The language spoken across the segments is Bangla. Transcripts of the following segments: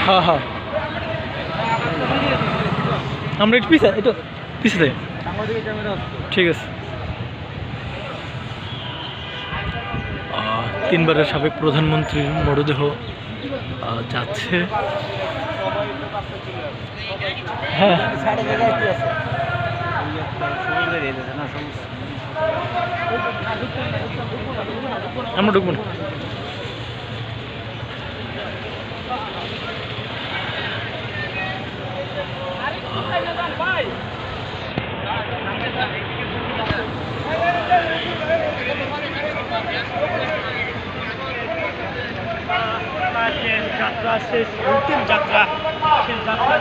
হ্যাঁ হ্যাঁ আমরা একটু পিছিয়ে একটু পিছিয়ে ঠিক আছে। তিনবারের সাবেক প্রধানমন্ত্রীর মরদেহ যাচ্ছে। হ্যাঁ আমরা ঢুকবো না। যাত্রা শেষ, অন্তিম যাত্রা, শেষ যাত্রা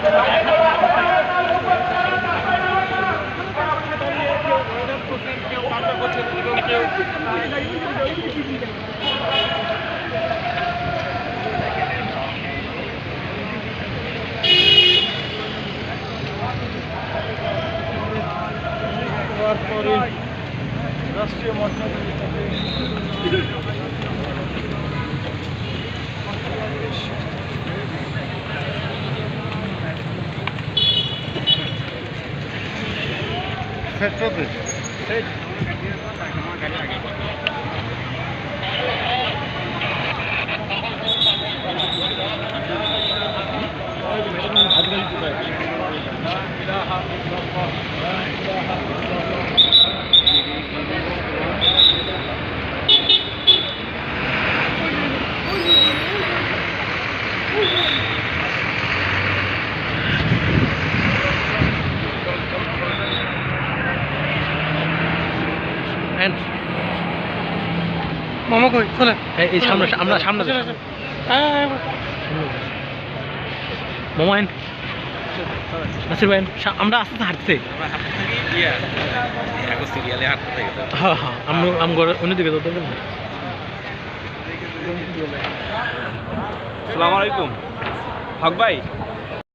রাষ্ট্রীয় মর্যাদা ক্ষেত্রে মামা কই চলে এই সামনে, আমরা সামনে মামা নাসির ভাই আমরা আস্তে আস্তে হাঁটতে। হ্যাঁ হ্যাঁ আমি অন্যদিকে তো দেখবেন। আসসালামু আলাইকুম হক ভাই।